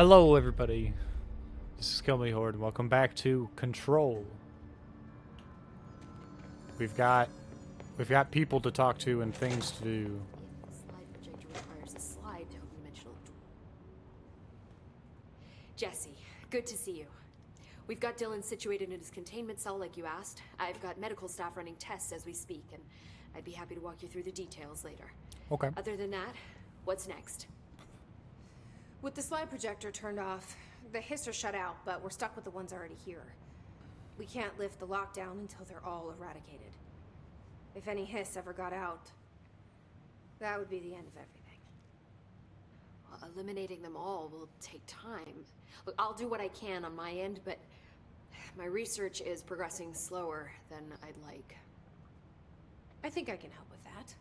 Hello, everybody. This is Kill Me Horde, and welcome back to Control. We've got people to talk to and things to do. If the slide projector requires a slide dimensional. Jesse, good to see you. We've got Dylan situated in his containment cell like you asked. I've got medical staff running tests as we speak, and I'd be happy to walk you through the details later. Okay. Other than that, what's next? With the slide projector turned off, the hiss are shut out, but we're stuck with the ones already here. We can't lift the lockdown until they're all eradicated. If any hiss ever got out, that would be the end of everything. Well, eliminating them all will take time. Look, I'll do what I can on my end, but my research is progressing slower than I'd like. I think I can help with that.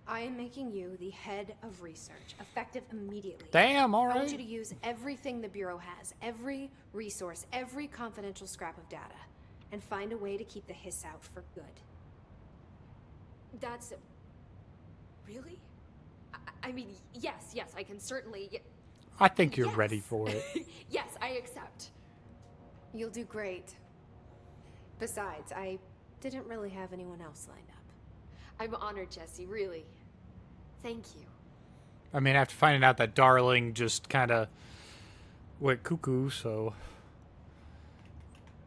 I am making you the head of research, effective immediately. Damn, all I want right. you to use everything the Bureau has, every resource, every confidential scrap of data, and find a way to keep the hiss out for good. That's... Really? I mean, yes, I can certainly... I think you're Yes. ready for it. Yes, I accept. You'll do great. Besides, I didn't really have anyone else lined up. I'm honored, Jesse, really. Thank you. I mean, after finding out that Darling just kind of went cuckoo, so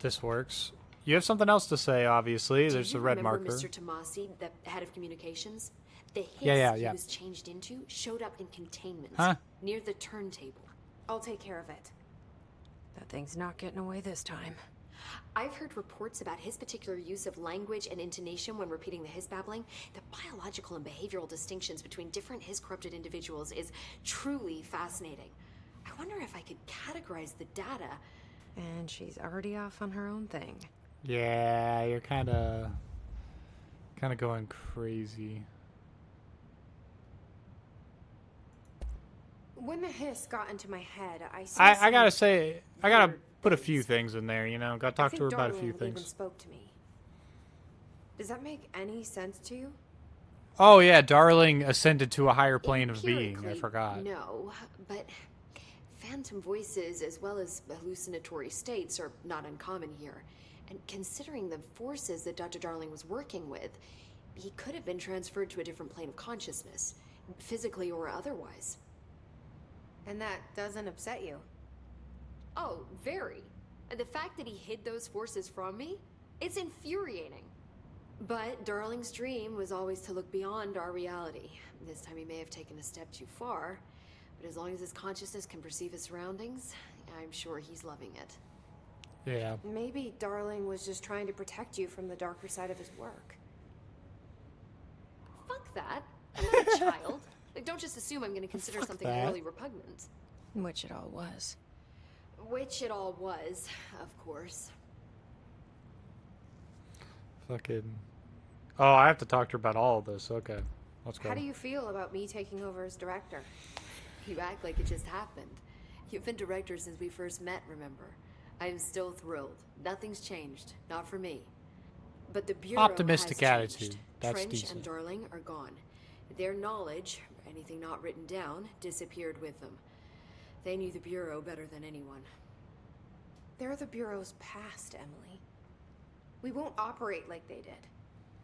this works. You have something else to say, obviously. There's Do the you red remember marker. Mr. Tomasi, the head of communications? The hiss Yeah. he was changed into showed up in containment Huh? near the turntable. I'll take care of it. That thing's not getting away this time. I've heard reports about his particular use of language and intonation when repeating the hiss babbling. The biological and behavioral distinctions between different hiss-corrupted individuals is truly fascinating. I wonder if I could categorize the data. And she's already off on her own thing. Yeah, you're kind of going crazy. When the hiss got into my head, I gotta say, I gotta put a few things in there, you know. Gotta talk to her about a few Even things. spoke to me. Does that make any sense to you? Oh yeah, Darling ascended to a higher plane of being. I Empirically, forgot. No, but phantom voices as well as hallucinatory states are not uncommon here. And considering the forces that Dr. Darling was working with, he could have been transferred to a different plane of consciousness, physically or otherwise. And that doesn't upset you? Oh, very. And the fact that he hid those forces from me, it's infuriating. But Darling's dream was always to look beyond our reality. This time he may have taken a step too far, but as long as his consciousness can perceive his surroundings, I'm sure he's loving it. Yeah. Maybe Darling was just trying to protect you from the darker side of his work. Fuck that. I'm not a child. Like, don't just assume I'm going to consider Fuck something that. morally repugnant. Which it all was. Which it all was, of course. Fucking. Oh, I have to talk to her about all of this. Okay, let's go. How do you feel about me taking over as director? You act like it just happened. You've been director since we first met, remember? I am still thrilled. Nothing's changed. Not for me. But the Bureau Optimistic has attitude. changed. That's Trench decent. and Darling are gone. Their knowledge, anything not written down, disappeared with them. They knew the Bureau better than anyone. They're the Bureau's past, Emily. We won't operate like they did.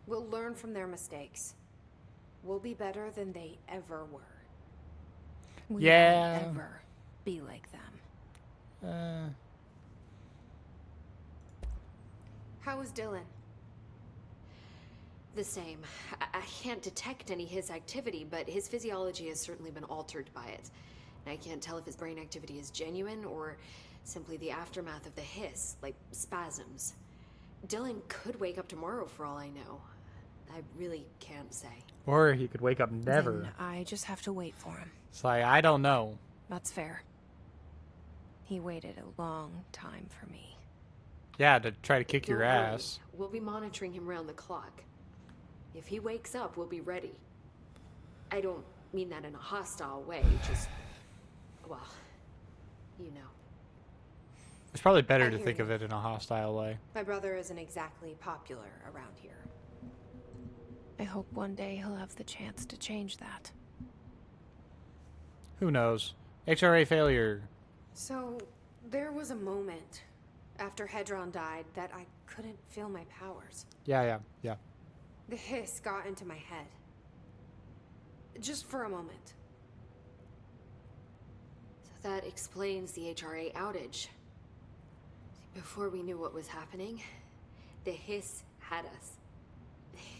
We'll learn from their mistakes. We'll be better than they ever were. We Yeah. won't ever be like them. How is Dylan? The same. I can't detect any his activity, but his physiology has certainly been altered by it. And I can't tell if his brain activity is genuine or simply the aftermath of the hiss, like spasms. Dylan could wake up tomorrow for all I know. I really can't say. Or he could wake up never. Then I just have to wait for him. It's like, I don't know. That's fair. He waited a long time for me. Yeah, to try to kick your Don't worry. ass. We'll be monitoring him round the clock. If he wakes up, we'll be ready. I don't mean that in a hostile way, just... well, you know. It's probably better I to hear think you. of it in a hostile way. My brother isn't exactly popular around here. I hope one day he'll have the chance to change that. Who knows? HRA failure. So, there was a moment after Hedron died that I couldn't feel my powers. Yeah. The hiss got into my head. Just for a moment. So that explains the HRA outage. Before we knew what was happening, the hiss had us.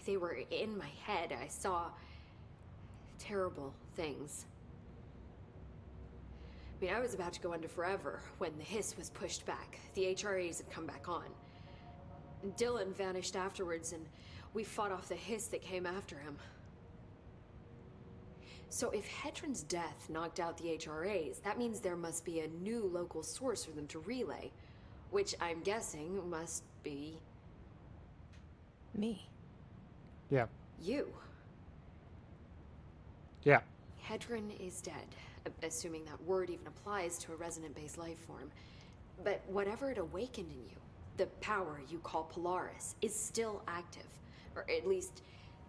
They were in my head. I saw terrible things. I mean, I was about to go under forever when the hiss was pushed back. The HRAs had come back on. Dylan vanished afterwards, and we fought off the hiss that came after him. So if Hedron's death knocked out the HRAs, that means there must be a new local source for them to relay, which I'm guessing must be... Me. Yeah. you. Yeah. Hedron is dead, assuming that word even applies to a resonant-based life form. But whatever it awakened in you, the power you call Polaris, is still active. Or at least,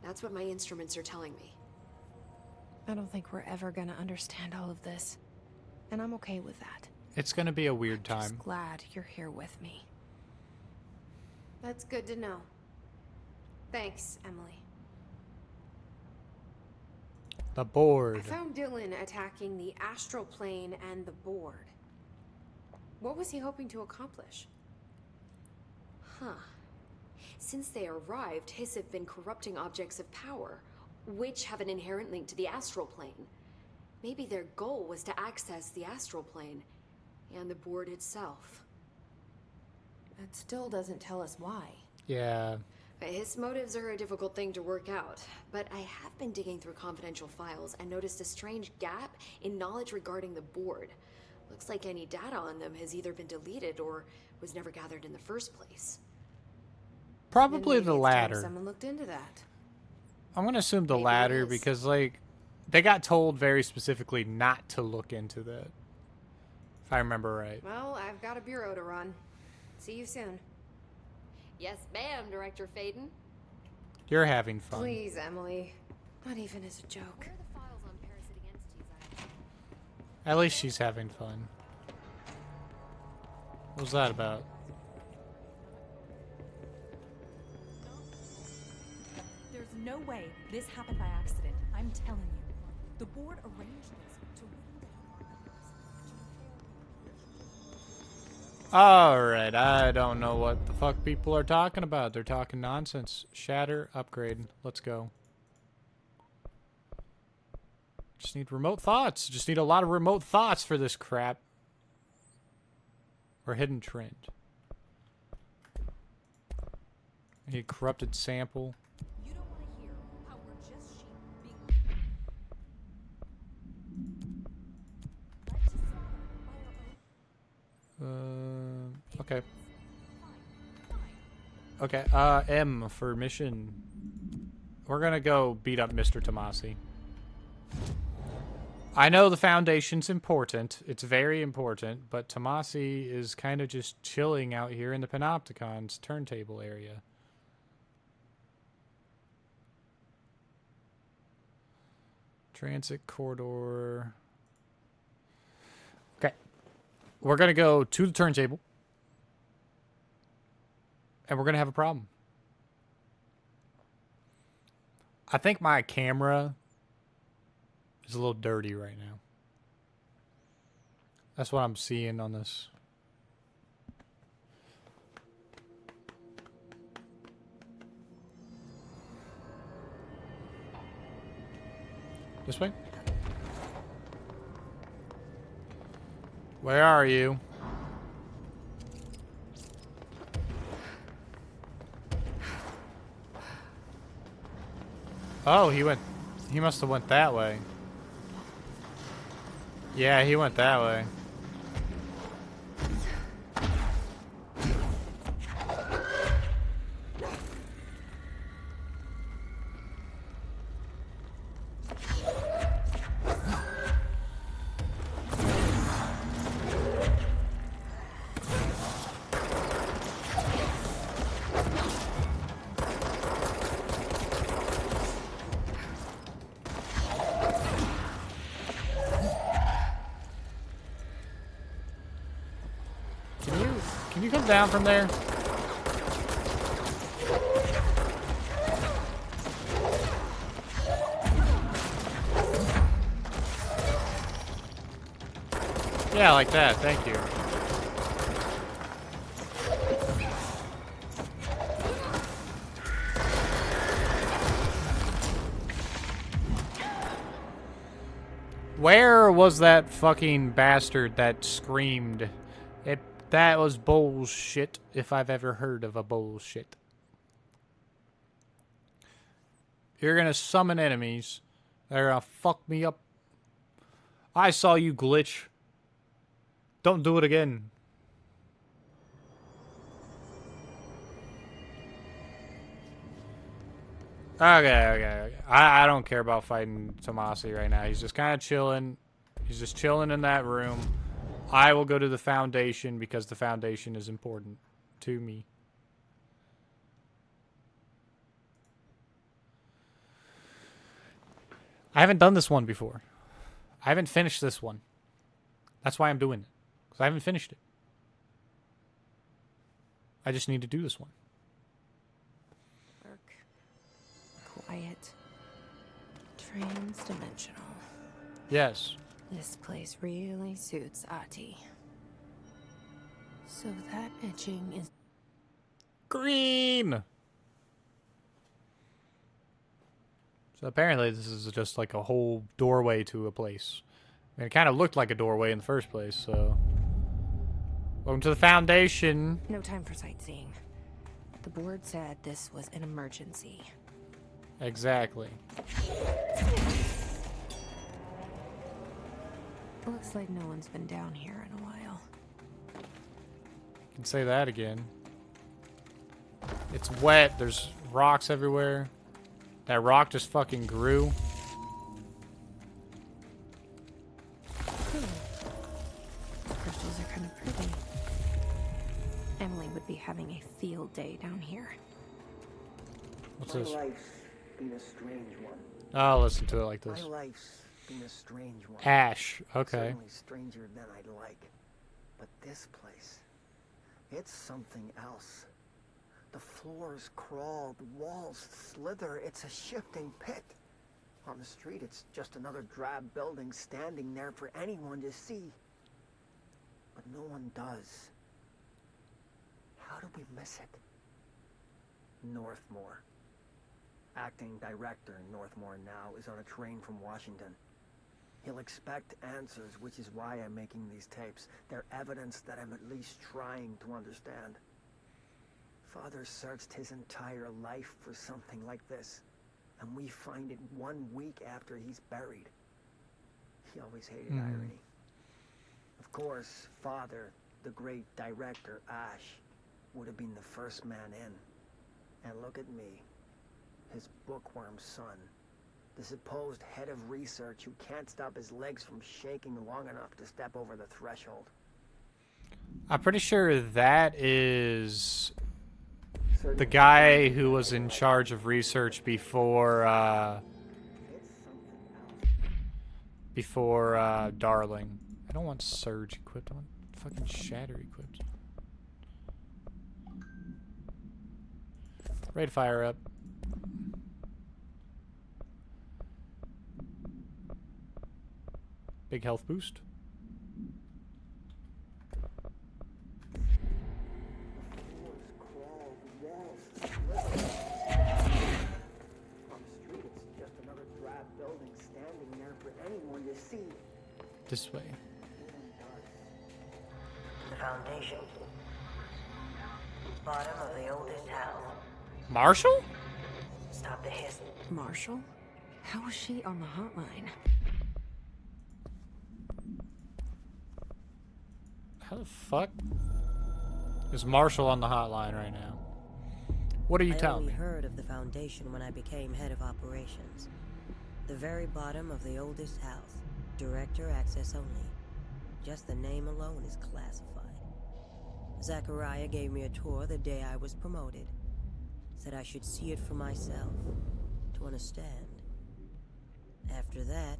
that's what my instruments are telling me. I don't think we're ever gonna understand all of this. And I'm okay with that. It's gonna be a weird Just time. glad you're here with me. That's good to know. Thanks, Emily. The board. I found Dylan attacking the astral plane and the board. What was he hoping to accomplish? Huh. Since they arrived, Hiss have been corrupting objects of power, which have an inherent link to the astral plane. Maybe their goal was to access the astral plane and the board itself. That still doesn't tell us why. Yeah. His motives are a difficult thing to work out, but I have been digging through confidential files and noticed a strange gap in knowledge regarding the board. Looks like any data on them has either been deleted or was never gathered in the first place. Probably Then the maybe it's time latter. someone looked into that. I'm gonna assume the Maybe it latter is. because, like, they got told very specifically not to look into that. If I remember right. Well, I've got a bureau to run. See you soon. Yes, ma'am, Director Faden. You're having fun. Please, Emily. Not even as a joke. Where are the files on parasitic entities At least she's having fun. What was that about? There's no way this happened by accident. I'm telling you. The board arranged this to whittle down our numbers. Alright, I don't know what the fuck people are talking about. They're talking nonsense. Shatter, upgrade. Let's go. Just need remote thoughts. Just need a lot of remote thoughts for this crap. Or hidden trend. I need corrupted sample. You don't want to hear how we're just sheep being led to slaughter by our own. Okay. Fine. Okay, M for mission. We're gonna go beat up Mr. Tomasi. I know the Foundation's important. It's very important, but Tomasi is kind of just chilling out here in the Panopticon's turntable area. Transit corridor. Okay. We're gonna go to the turntable. And we're going to have a problem. I think my camera is a little dirty right now. That's what I'm seeing on this. This way? Where are you? Oh, he must have went that way. Yeah, he went that way. Can you come down from there? Yeah, like that. Thank you. Where was that fucking bastard that screamed? That was bullshit, if I've ever heard of a bullshit. You're gonna summon enemies. They're gonna fuck me up. I saw you glitch. Don't do it again. Okay. I don't care about fighting Tomasi right now. He's just kind of chilling. He's just chilling in that room. I will go to the Foundation because the Foundation is important to me. I haven't done this one before. I haven't finished this one. That's why I'm doing it. Because I haven't finished it. I just need to do this one. Quiet. Trans-dimensional. Yes. This place really suits Ahti. So that etching is... Green! So apparently this is just like a whole doorway to a place. I mean, it kind of looked like a doorway in the first place, so... Welcome to the Foundation. No time for sightseeing. The board said this was an emergency. Exactly. Looks like no one's been down here in a while. You can say that again. It's wet. There's rocks everywhere. That rock just fucking grew. The crystals are kind of pretty. Emily would be having a field day down here. What's My this? life's been a strange one. I'll listen to it like My this. life's been a strange one. Ash. Okay. Certainly stranger than I'd like. But this place, it's something else. The floors crawl, the walls slither. It's a shifting pit. On the street, it's just another drab building standing there for anyone to see. But no one does. How do we miss it? Northmore. Acting director Northmore now is on a train from Washington. He'll expect answers, which is why I'm making these tapes. They're evidence that I'm at least trying to understand. Father searched his entire life for something like this, and we find it 1 week after he's buried. He always hated irony. Of course, Father, the great director, Ash, would have been the first man in. And look at me, his bookworm son, the supposed head of research who can't stop his legs from shaking long enough to step over the threshold. I'm pretty sure that is the guy who was in charge of research before Darling. I don't want Surge equipped. I want fucking Shatter equipped. Ready to fire up. Big health boost. This way. The Foundation. Bottom of the oldest house. Marshall? Stop the hiss. Marshall? How is she on the hotline? How the fuck is Marshall on the hotline right now? What are you telling me? I only heard of the Foundation when I became head of operations. The very bottom of the oldest house. Director access only. Just the name alone is classified. Zachariah gave me a tour the day I was promoted. Said I should see it for myself, to understand. After that,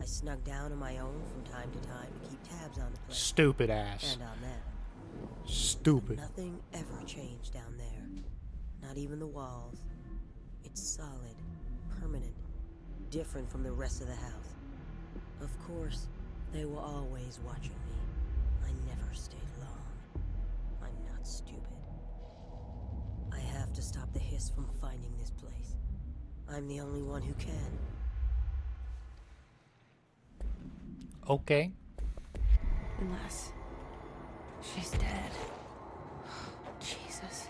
I snuck down on my own from time to time to keep tabs on the place. Stupid ass. And on them. stupid. Nothing ever changed down there. Not even the walls. It's solid, permanent, different from the rest of the house. Of course, they were always watching me. I never stayed long. I'm not stupid. I have to stop the hiss from finding this place. I'm the only one who can. Okay. Unless she's dead. Jesus.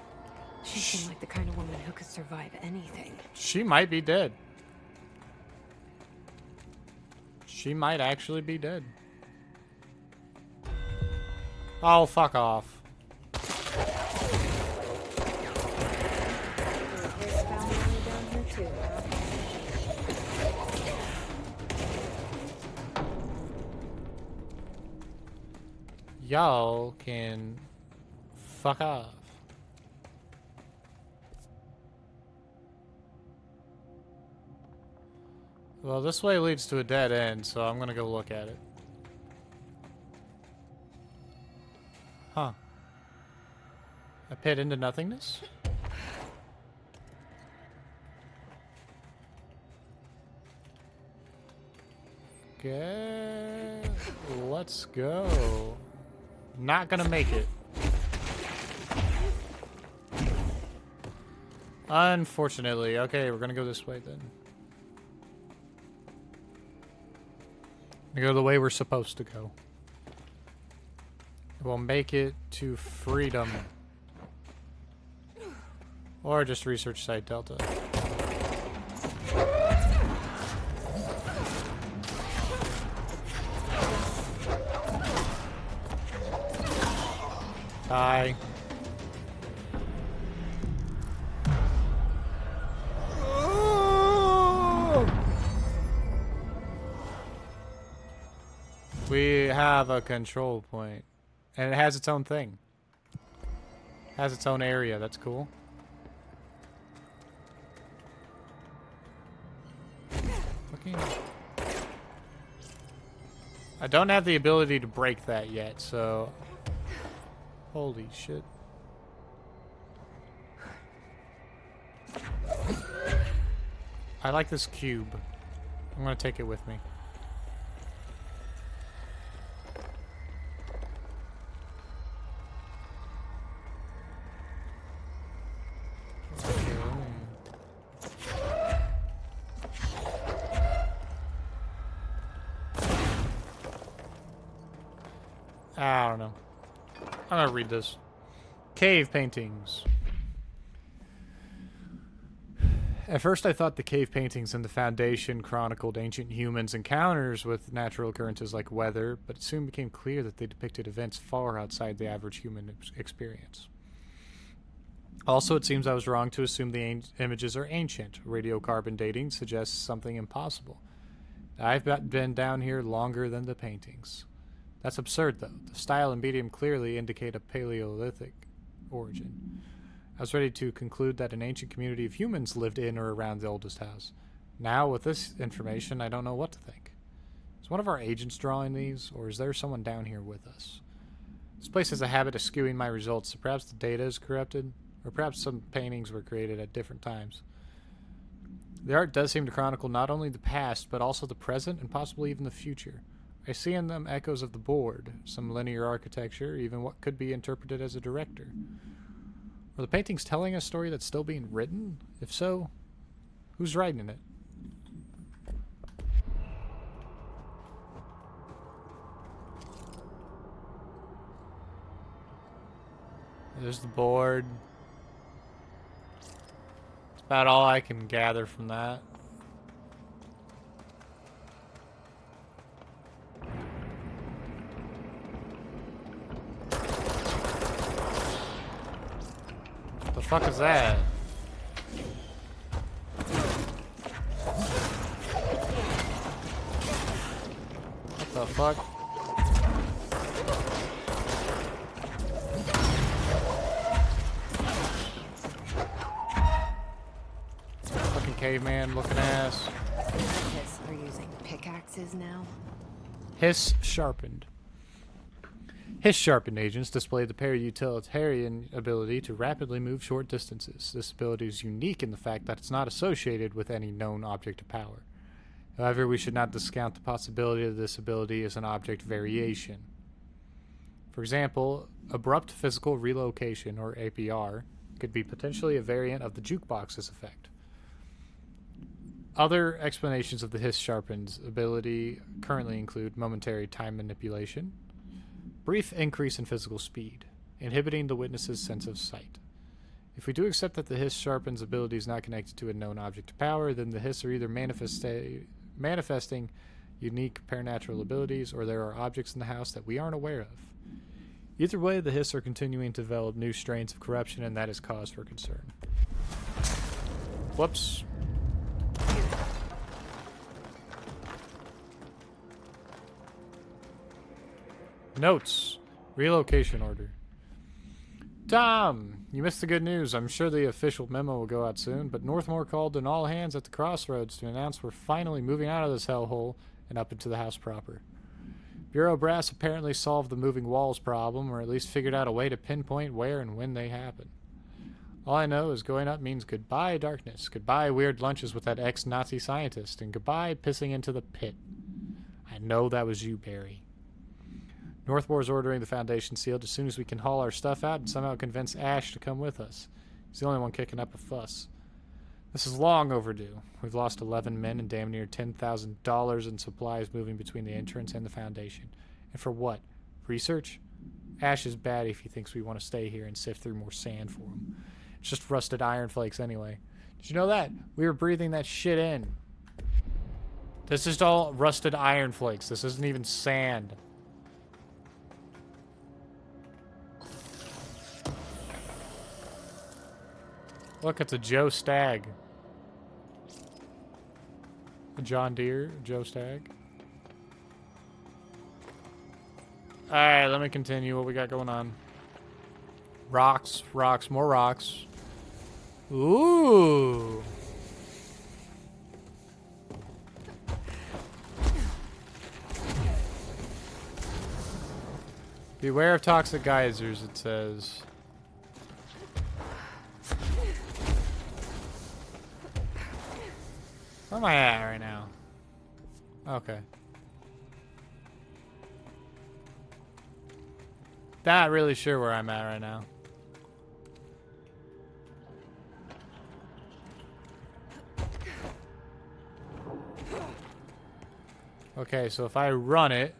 She seemed like the kind of woman who could survive anything. She might be dead. She might actually be dead. Oh, fuck off. There's foul money down here too, huh? Y'all can fuck off. Well, this way leads to a dead end, so I'm gonna go look at it. Huh. A pit into nothingness? Okay. Let's go. Not gonna make it. Unfortunately. Okay, we're gonna go this way then. We go the way we're supposed to go. We'll make it to freedom. Or just research Site Delta. Die. We have a control point. And it has its own thing. Has its own area. That's cool. Fucking... I don't have the ability to break that yet, so... Holy shit. I like this cube. I'm gonna take it with me. I don't know. I'm gonna read this. Cave paintings. At first I thought the cave paintings in the Foundation chronicled ancient humans' encounters with natural occurrences like weather, but it soon became clear that they depicted events far outside the average human experience. Also, it seems I was wrong to assume the images are ancient. Radiocarbon dating suggests something impossible. I've been down here longer than the paintings. That's absurd, though. The style and medium clearly indicate a Paleolithic origin. I was ready to conclude that an ancient community of humans lived in or around the oldest house. Now, with this information, I don't know what to think. Is one of our agents drawing these, or is there someone down here with us? This place has a habit of skewing my results, so perhaps the data is corrupted, or perhaps some paintings were created at different times. The art does seem to chronicle not only the past, but also the present and possibly even the future. I see in them echoes of the board, some linear architecture, even what could be interpreted as a director. Are the paintings telling a story that's still being written? If so, who's writing it? There's the board. That's about all I can gather from that. The fuck is that? What the fuck? Fucking caveman looking ass. Yes, are using pickaxes now? Hiss sharpened. Hiss sharpened agents display the para-utilitarian ability to rapidly move short distances. This ability is unique in the fact that it's not associated with any known object of power. However, we should not discount the possibility that this ability is an object variation. For example, abrupt physical relocation, or APR, could be potentially a variant of the jukebox's effect. Other explanations of the Hiss sharpened ability currently include momentary time manipulation, brief increase in physical speed, inhibiting the witness's sense of sight. If we do accept that the Hiss sharpens ability is not connected to a known object of power, then the Hiss are either manifesting unique paranatural abilities, or there are objects in the house that we aren't aware of. Either way, the Hiss are continuing to develop new strains of corruption, and that is cause for concern. Whoops. Notes. Relocation order. Tom, you missed the good news. I'm sure the official memo will go out soon, but Northmore called in all hands at the crossroads to announce we're finally moving out of this hellhole and up into the house proper. Bureau brass apparently solved the moving walls problem, or at least figured out a way to pinpoint where and when they happen. All I know is going up means goodbye darkness, goodbye weird lunches with that ex-Nazi scientist, and goodbye pissing into the pit. I know that was you, Barry. Northmore's ordering the Foundation sealed as soon as we can haul our stuff out and somehow convince Ash to come with us. He's the only one kicking up a fuss. This is long overdue. We've lost 11 men and damn near $10,000 in supplies moving between the entrance and the Foundation. And for what? Research? Ash is bad if he thinks we want to stay here and sift through more sand for him. It's just rusted iron flakes anyway. Did you know that? We were breathing that shit in. This is all rusted iron flakes. This isn't even sand. Look, it's a Joe Stag. A John Deere, Joe Stag. Alright, let me continue what we got going on. Rocks, rocks, more rocks. Ooh. Beware of toxic geysers, it says. Where am I at right now? Okay. Not really sure where I'm at right now. Okay, so if I run it...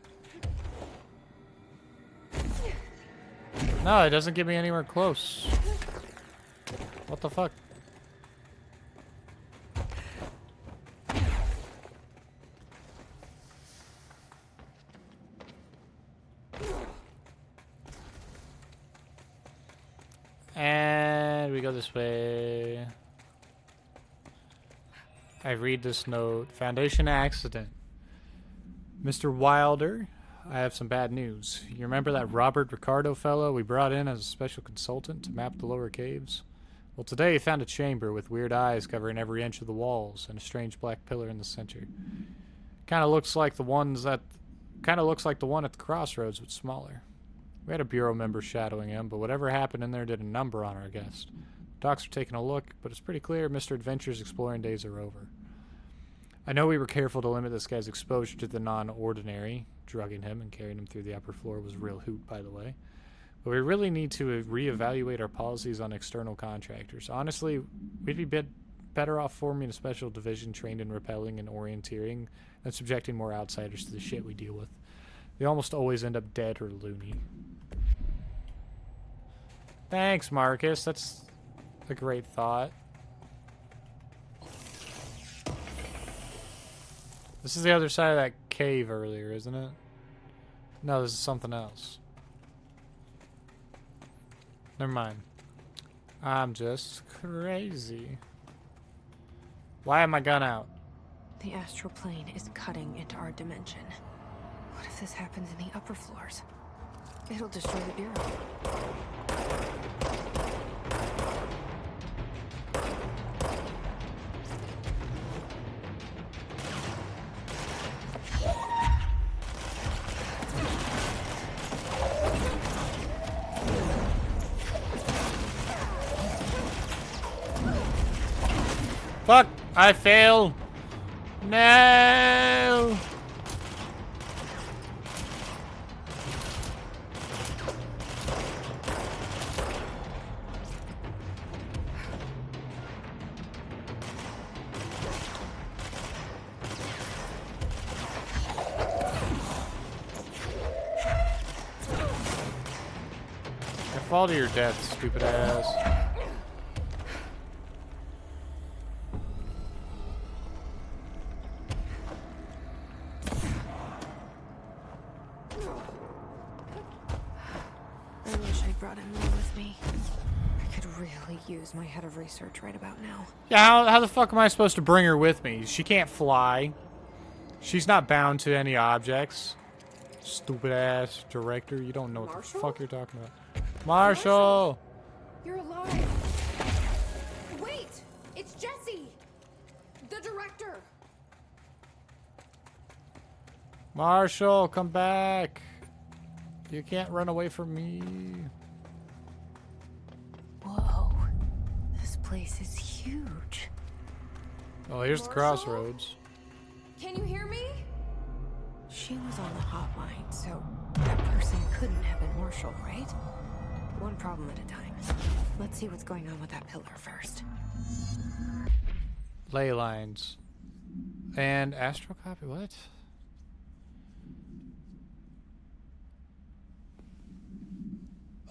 No, it doesn't get me anywhere close. What the fuck? And we go this way. I read this note. Foundation accident. Mr. Wilder, I have some bad news. You remember that Robert Ricardo fellow we brought in as a special consultant to map the lower caves? Well, today he found a chamber with weird eyes covering every inch of the walls and a strange black pillar in the center. Kind of looks like the one at the crossroads, but smaller. We had a bureau member shadowing him, but whatever happened in there did a number on our guest. Docs are taking a look, but it's pretty clear Mr. Adventure's exploring days are over. I know we were careful to limit this guy's exposure to the non-ordinary. Drugging him and carrying him through the upper floor was a real hoot, by the way. But we really need to reevaluate our policies on external contractors. Honestly, we'd be better off forming a special division trained in repelling and orienteering than subjecting more outsiders to the shit we deal with. They almost always end up dead or loony. Thanks, Marcus. That's a great thought. This is the other side of that cave earlier, isn't it? No, this is something else. Never mind. I'm just crazy. Why am I gun out? The astral plane is cutting into our dimension. What if this happens in the upper floors? It'll destroy the bureau. Fuck! I fail! No! Fall to your death, stupid ass. I wish I'd brought Emily with me. I could really use my head of research right about now. Yeah, how the fuck am I supposed to bring her with me? She can't fly. She's not bound to any objects. Stupid ass director, you don't know what the fuck you're talking about. Marshall! You're alive! Wait! It's Jesse! The director! Marshall, come back! You can't run away from me. Whoa. This place is huge. Oh, here's the crossroads. Can you hear me? She was on the hotline, so that person couldn't have been Marshall, right? One problem at a time. Let's see what's going on with that pillar first. Ley lines. And astral copy, what?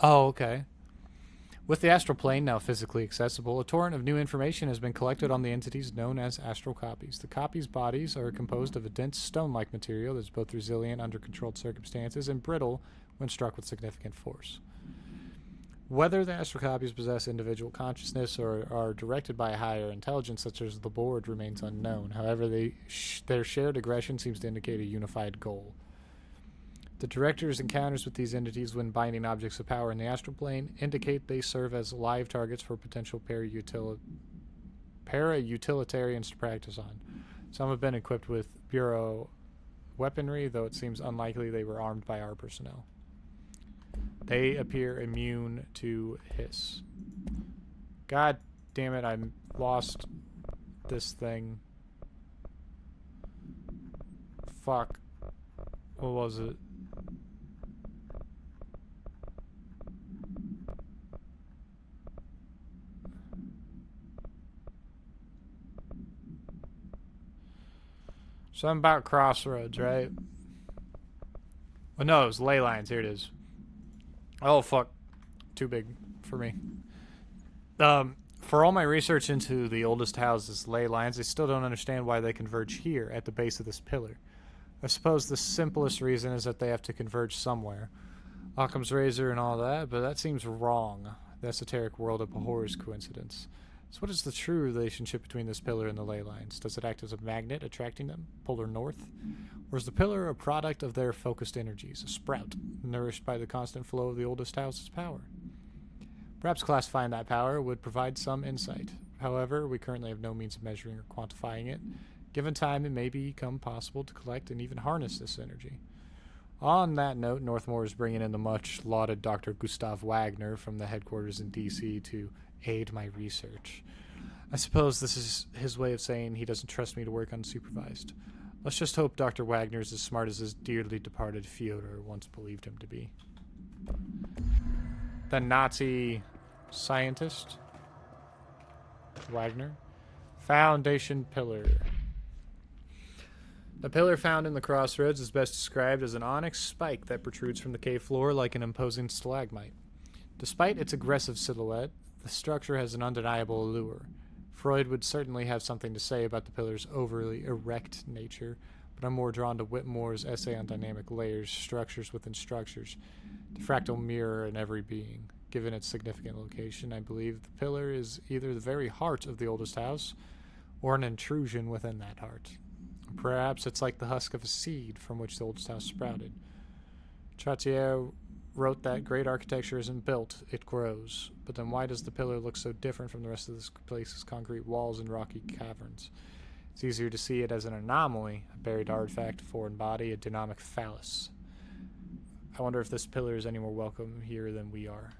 Oh, okay. With the astral plane now physically accessible, a torrent of new information has been collected on the entities known as astral copies. The copies' bodies are composed of a dense stone-like material that is both resilient under controlled circumstances and brittle when struck with significant force. Whether the astral copies possess individual consciousness or are directed by a higher intelligence such as the board remains unknown. However, their shared aggression seems to indicate a unified goal. The director's encounters with these entities when binding objects of power in the astral plane indicate they serve as live targets for potential para-utilitarians to practice on. Some have been equipped with Bureau weaponry, though it seems unlikely they were armed by our personnel. They appear immune to hiss. God damn it, I lost this thing. Fuck. What was it? Something about crossroads, right? Oh no, it was ley lines. Here it is. Oh fuck. Too big for me. For all my research into the oldest houses' ley lines, I still don't understand why they converge here at the base of this pillar. I suppose the simplest reason is that they have to converge somewhere. Occam's razor and all that, but that seems wrong. The esoteric world abhors coincidence. So what is the true relationship between this pillar and the ley lines? Does it act as a magnet, attracting them, polar north? Or is the pillar a product of their focused energies, a sprout, nourished by the constant flow of the oldest house's power? Perhaps classifying that power would provide some insight. However, we currently have no means of measuring or quantifying it. Given time, it may become possible to collect and even harness this energy. On that note, Northmore is bringing in the much-lauded Dr. Gustav Wagner from the headquarters in D.C. to aid my research. I suppose this is his way of saying he doesn't trust me to work unsupervised. Let's just hope Dr. Wagner is as smart as his dearly departed Fyodor once believed him to be. The Nazi scientist? Wagner? Foundation pillar. The pillar found in the crossroads is best described as an onyx spike that protrudes from the cave floor like an imposing stalagmite. Despite its aggressive silhouette, the structure has an undeniable allure. Freud would certainly have something to say about the pillar's overly erect nature, but I'm more drawn to Whitmore's essay on dynamic layers, structures within structures, the fractal mirror in every being. Given its significant location, I believe the pillar is either the very heart of the oldest house, or an intrusion within that heart. Perhaps it's like the husk of a seed from which the oldest house sprouted. Trottier wrote that great architecture isn't built, it grows. But then why does the pillar look so different from the rest of this place's concrete walls and rocky caverns? It's easier to see it as an anomaly, a buried artifact, a foreign body, a dynamic phallus. I wonder if this pillar is any more welcome here than we are.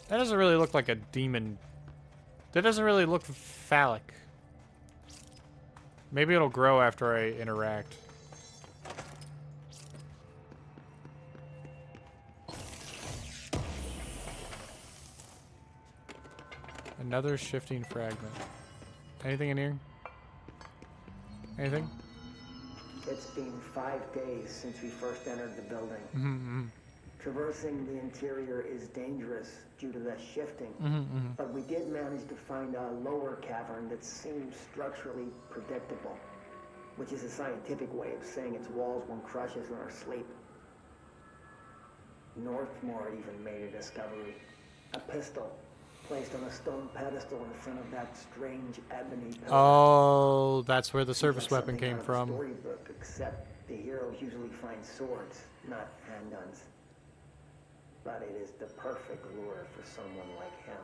That doesn't really look like a demon That doesn't really look phallic. Maybe it'll grow after I interact. Another shifting fragment. Anything in here? Anything? It's been 5 days since we first entered the building. Mm-hmm. Traversing the interior is dangerous due to the shifting, but we did manage to find a lower cavern that seems structurally predictable, which is a scientific way of saying its walls won't crush us in our sleep. Northmore even made a discovery. A pistol placed on a stone pedestal in front of that strange ebony pillar. Oh, that's where the service Like weapon something came out of a from. storybook, except the heroes usually find swords, not handguns. But it is the perfect lure for someone like him.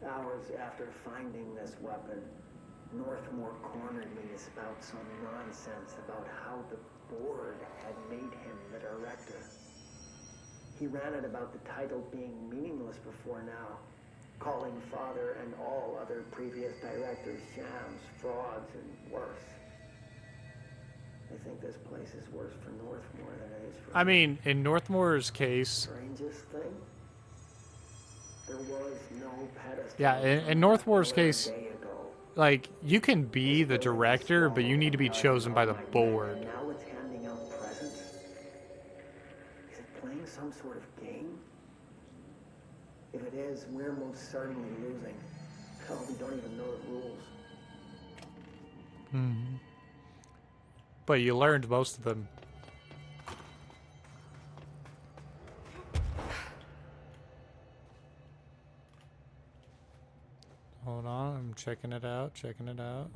Hours after finding this weapon, Northmore cornered me to spout some nonsense about how the board had made him the director. He ranted about the title being meaningless before now, calling Father and all other previous directors shams, frauds, and worse. I think this place is worse for Northmore than it is for I me. mean, in Northmore's case, Strangest thing? There was no pedestal. yeah, in Northmore's case, a day ago. like, you can be the director, but you need to be chosen by the board. Now it's handing out presents? Is it playing some sort of game? If it is, we're most certainly losing. Hell, we don't even know the rules. Mm-hmm. But you learned most of them. Hold on, I'm checking it out, checking it out.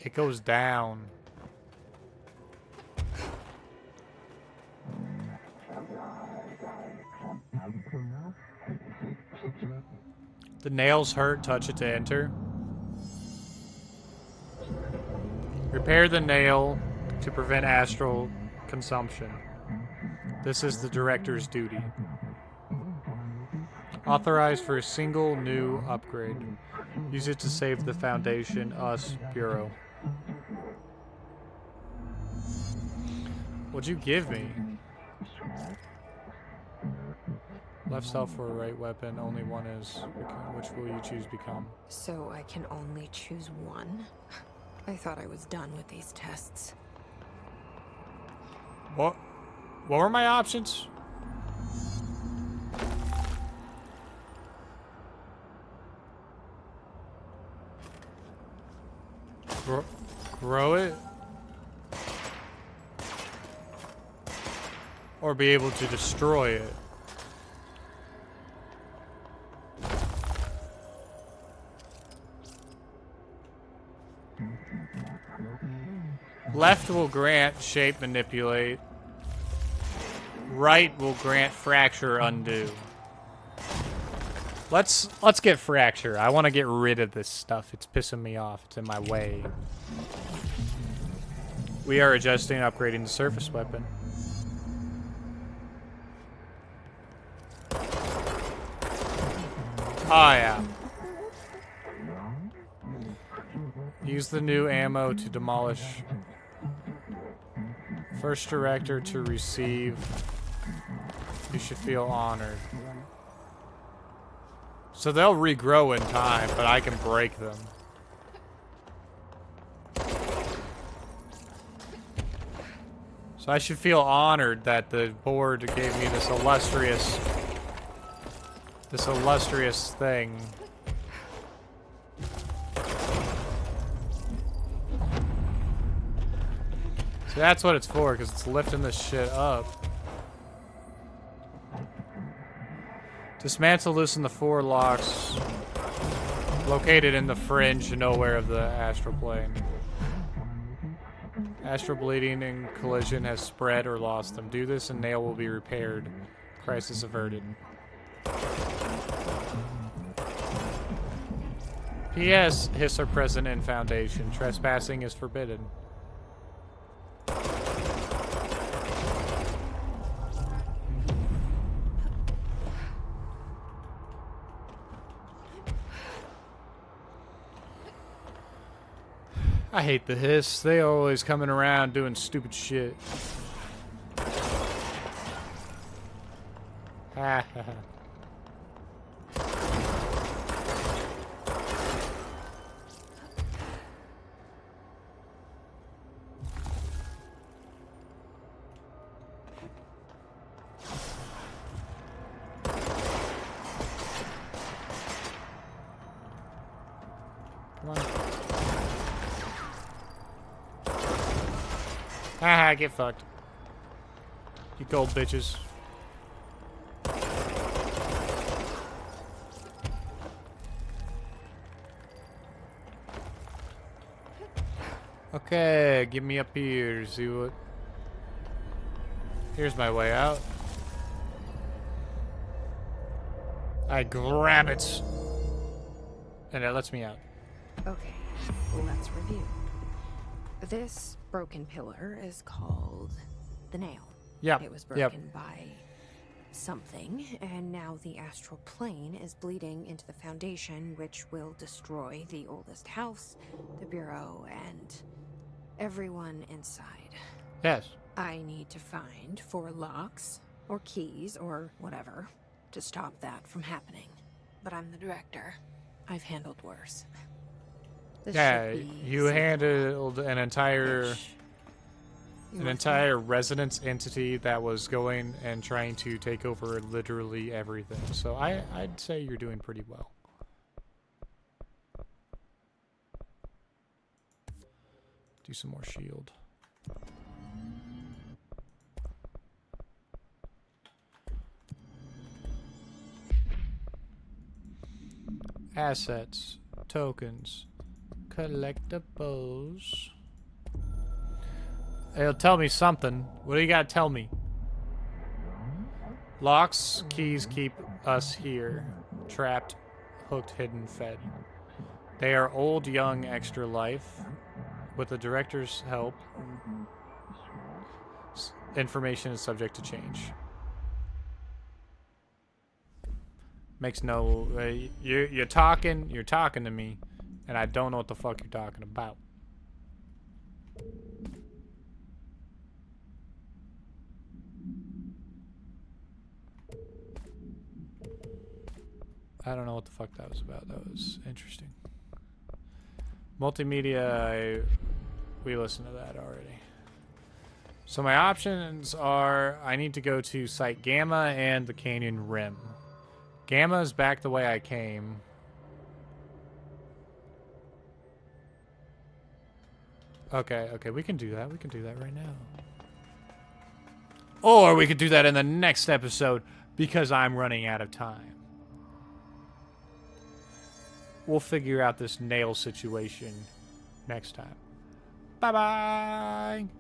It goes down. The nails hurt, touch it to enter. Repair the nail to prevent astral consumption. This is the director's duty. Authorized for a single new upgrade. Use it to save the Foundation, us, Bureau. What'd you give me? Left cell for a right weapon, only one is. Which will you choose become? So I can only choose one? I thought I was done with these tests. What were my options? Grow it? Or be able to destroy it? Left will grant shape manipulate. Right will grant fracture undo. Let's get fracture. I want to get rid of this stuff. It's pissing me off. It's in my way. We are adjusting and upgrading the surface weapon. Oh yeah. Use the new ammo to demolish. First director to receive. You should feel honored. So they'll regrow in time, but I can break them. So I should feel honored that the board gave me this illustrious thing. So that's what it's for, because it's lifting this shit up. Dismantle, loosen the 4 locks located in the fringe nowhere of the astral plane. Astral bleeding and collision has spread or lost them. Do this and nail will be repaired. Crisis averted. P.S. Hiss are present in Foundation. Trespassing is forbidden. I hate the Hiss. They always coming around doing stupid shit. Ha ha ha. Come on. Haha, get fucked. You gold bitches. Okay, get me up here. See what. Here's my way out. I grab it. And it lets me out. Okay, let's review. This broken pillar is called the Nail. Yep. It was broken by something, and now the astral plane is bleeding into the Foundation, which will destroy the oldest house, the Bureau, and everyone inside. Yes. I need to find 4 locks, or keys, or whatever, to stop that from happening. But I'm the director. I've handled worse. This Yeah, should be you handled an entire ish. You an must entire resonance entity that was going and trying to take over literally everything. So I'd say you're doing pretty well. Do some more shield. Assets, tokens, collectibles. It'll tell me something. What do you gotta tell me? Locks, keys keep us here. Trapped, hooked, hidden, fed. They are old, young, extra life. With the director's help, information is subject to change. Makes no... you're talking to me, and I don't know what the fuck you're talking about. I don't know what the fuck that was about. That was interesting. Multimedia, we listened to that already. So my options are, I need to go to Site Gamma and the Canyon Rim. Gamma is back the way I came. Okay, we can do that. We can do that right now. Or we could do that in the next episode because I'm running out of time. We'll figure out this nail situation next time. Bye-bye!